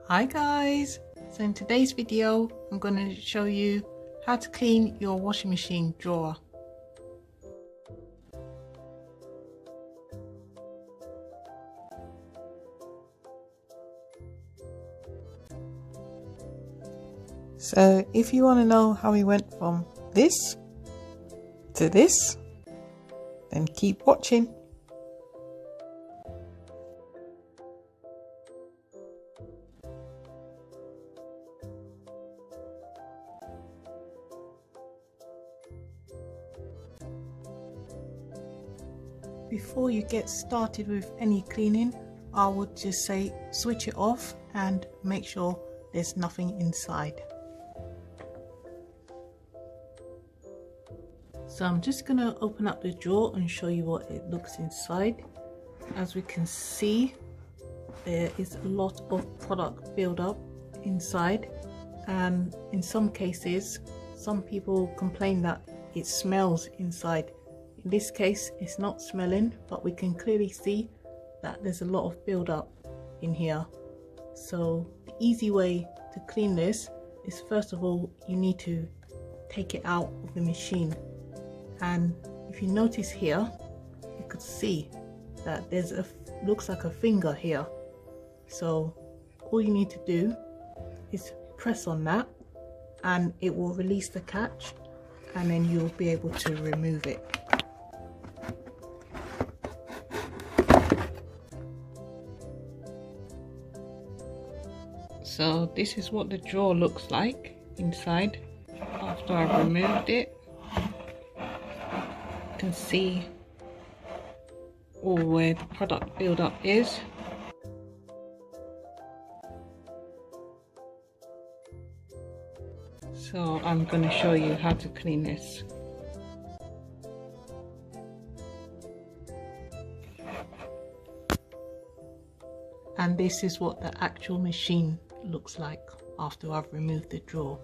Hi guys! So in today's video I'm going to show you how to clean your washing machine drawer. So if you want to know how we went from this to this, then keep watching. Before you get started with any cleaning, I would just say switch it off and make sure there's nothing inside. So I'm just going to open up the drawer and show you what it looks inside. As we can see, there is a lot of product build up inside, and in some cases some people complain that it smells inside. In this case it's not smelling, but we can clearly see that there's a lot of build up in here. So the easy way to clean this is, first of all, you need to take it out of the machine. And if you notice here, you could see that there's looks like a finger here. So all you need to do is press on that and it will release the catch, and then you'll be able to remove it. So this is what the drawer looks like inside after I've removed it. You can see all where the product buildup is. So I'm going to show you how to clean this. And this is what the actual machine looks like after I've removed the drawer.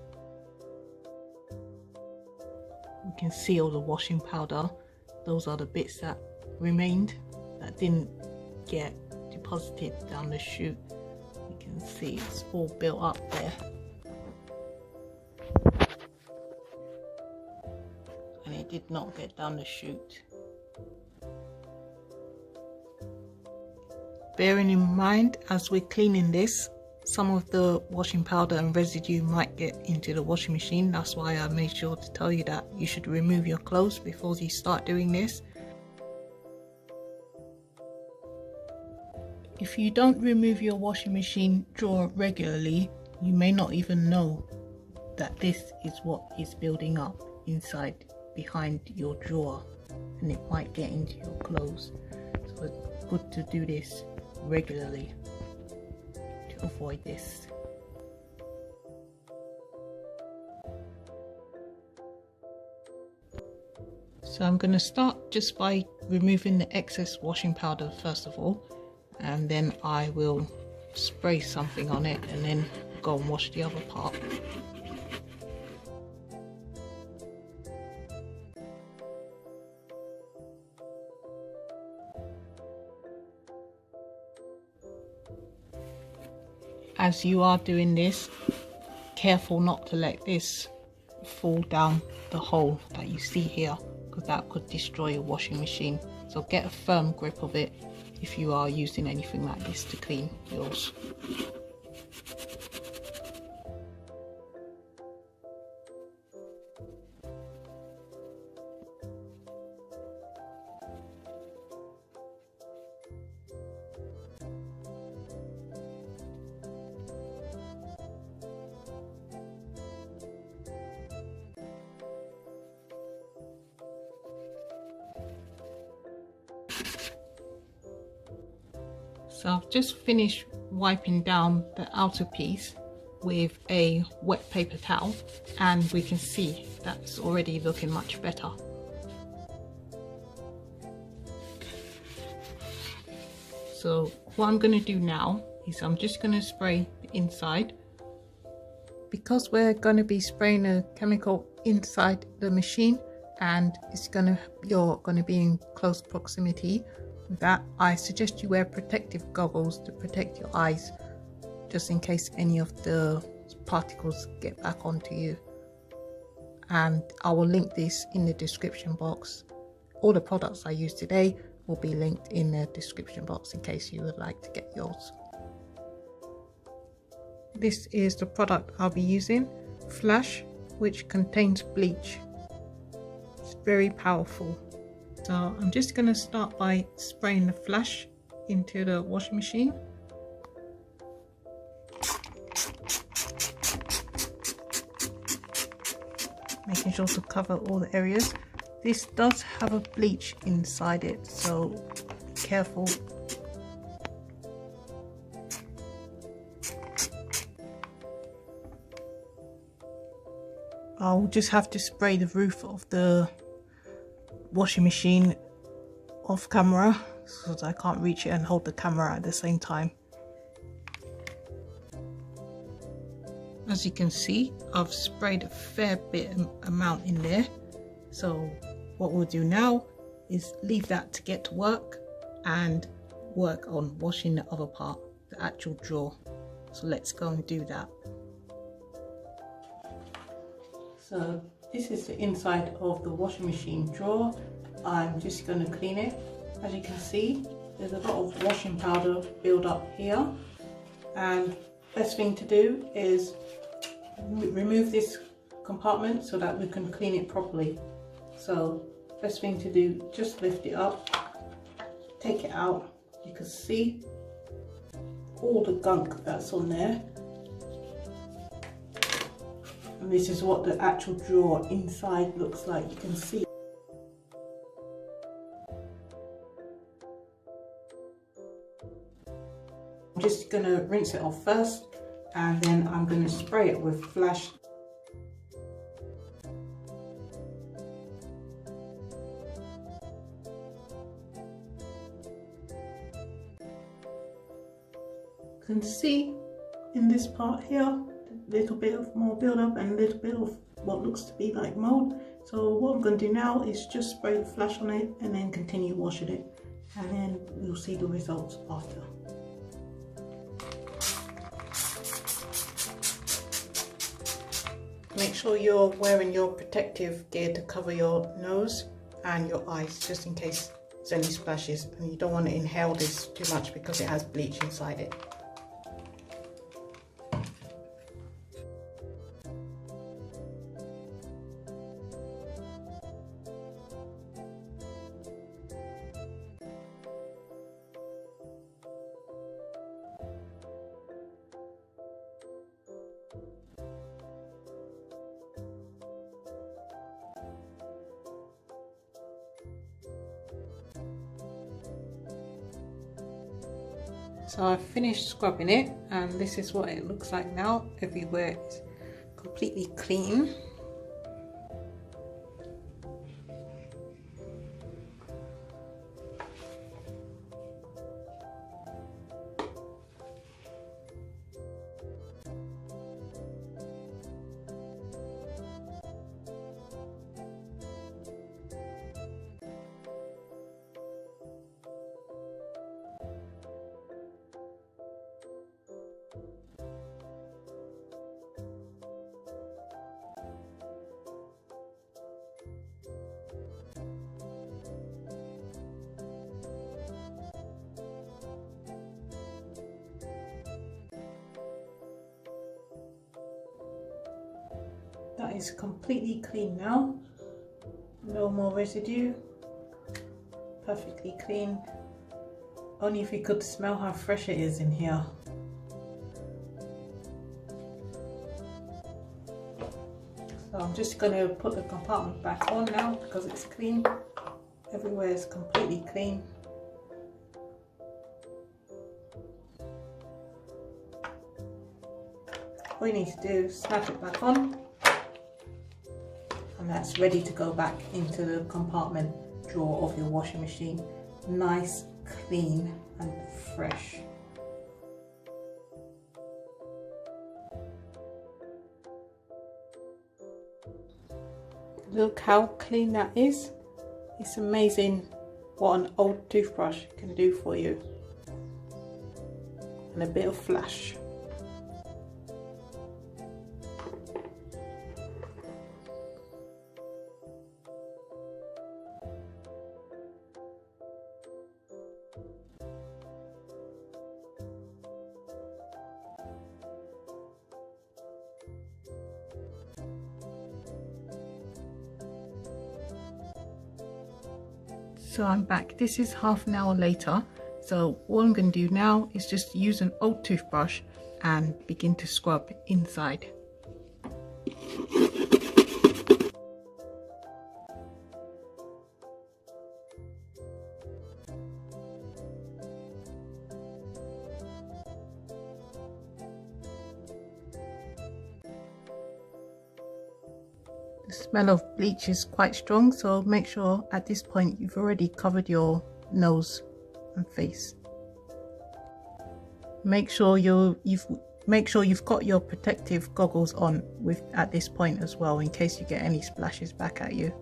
You can see all the washing powder. Those are the bits that remained that didn't get deposited down the chute. You can see it's all built up there. And it did not get down the chute. Bearing in mind, as we're cleaning this, some of the washing powder and residue might get into the washing machine. That's why I made sure to tell you that you should remove your clothes before you start doing this. If you don't remove your washing machine drawer regularly, you may not even know that this is what is building up inside behind your drawer, and it might get into your clothes. So it's good to do this regularly to avoid this. So I'm going to start just by removing the excess washing powder first of all, and then I will spray something on it and then go and wash the other part. As you are doing this, careful not to let this fall down the hole that you see here, because that could destroy your washing machine. So get a firm grip of it if you are using anything like this to clean yours. So I've just finished wiping down the outer piece with a wet paper towel, and we can see that's already looking much better. So what I'm going to do now is I'm just going to spray the inside. Because we're going to be spraying a chemical inside the machine, and you're going to be in close proximity with that, I suggest you wear protective goggles to protect your eyes. just in case any of the particles get back onto you. And I will link this in the description box. All the products I use today will be linked in the description box in case you would like to get yours. This is the product I'll be using, Flash, which contains bleach. It's very powerful. So I'm just going to start by spraying the Flash into the washing machine. Making sure to cover all the areas. This does have a bleach inside it, so be careful. I'll just have to spray the roof of the washing machine off camera because I can't reach it and hold the camera at the same time. As you can see, I've sprayed a fair bit amount in there. So what we'll do now is leave that to get to work and work on washing the other part, the actual drawer. So let's go and do that. So this is the inside of the washing machine drawer. I'm just going to clean it. As you can see, there's a lot of washing powder build up here, and best thing to do is remove this compartment so that we can clean it properly. So best thing to do, just lift it up, take it out. You can see all the gunk that's on there, and this is what the actual drawer inside looks like. You can see I'm just going to rinse it off first, and then I'm going to spray it with Flash. You can see in this part here, a little bit of more build up and a little bit of what looks to be like mold. So what I'm going to do now is just spray the Flash on it and then continue washing it, and then we'll see the results after. Make sure you're wearing your protective gear to cover your nose and your eyes, just in case there's any splashes, and you don't want to inhale this too much because it has bleach inside it. So I've finished scrubbing it, and this is what it looks like now. Everywhere is completely clean. That is completely clean now. No more residue. Perfectly clean. Only if you could smell how fresh it is in here. So I'm just going to put the compartment back on now because it's clean. Everywhere is completely clean. All you need to do is snap it back on, and that's ready to go back into the compartment drawer of your washing machine. Nice, clean and fresh. Look how clean that is. It's amazing what an old toothbrush can do for you. And a bit of Flash. So I'm back. This is half an hour later. So all I'm going to do now is just use an old toothbrush and begin to scrub inside. The smell of bleach is quite strong, so make sure at this point you've already covered your nose and face. Make sure you've got your protective goggles on at this point as well, in case you get any splashes back at you.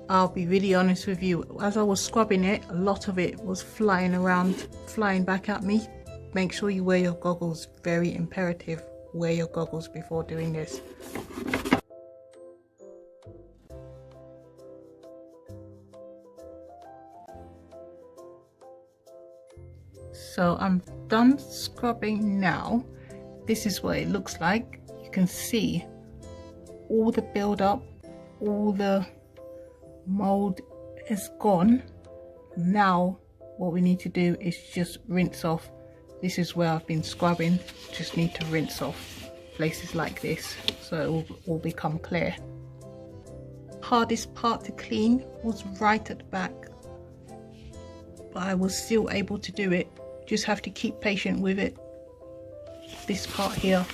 I'll be really honest with you, as I was scrubbing it, a lot of it was flying around, flying back at me. Make sure you wear your goggles, very imperative. Wear your goggles before doing this. So I'm done scrubbing now. This is what it looks like. You can see all the build-up, all the mold is gone. Now what we need to do is just rinse off. This is where I've been scrubbing. Just need to rinse off places like this so it will all become clear. Hardest part to clean was right at the back, but I was still able to do it. Just have to keep patient with it. This part here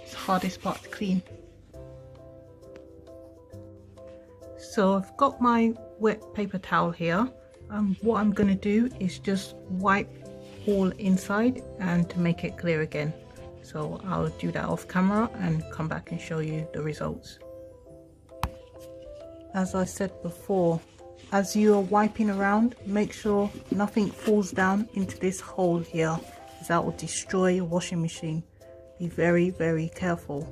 is the hardest part to clean. So I've got my wet paper towel here. What I'm going to do is just wipe all inside and to make it clear again. So I'll do that off camera and come back and show you the results. As I said before, as you are wiping around, make sure nothing falls down into this hole here, as that will destroy your washing machine. Be very, very careful.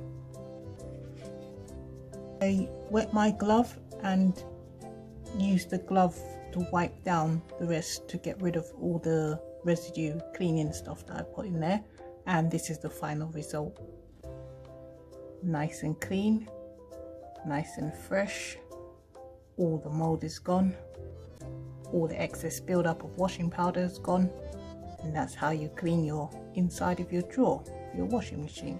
I wet my glove and use the glove to wipe down the rest to get rid of all the residue cleaning stuff that I put in there, and this is the final result. Nice and clean, nice and fresh. All the mold is gone, all the excess buildup of washing powder is gone, and that's how you clean your inside of your drawer, your washing machine.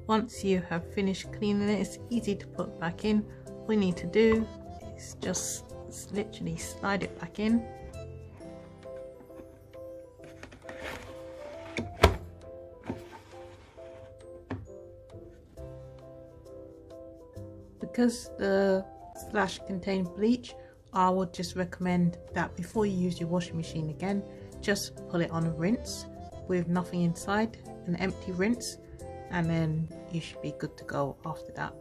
Once you have finished cleaning it, it's easy to put back in. All you need to do is just literally slide it back in. Because the splash contained bleach, I would just recommend that before you use your washing machine again, just pull it on a rinse with nothing inside, an empty rinse, and then you should be good to go after that.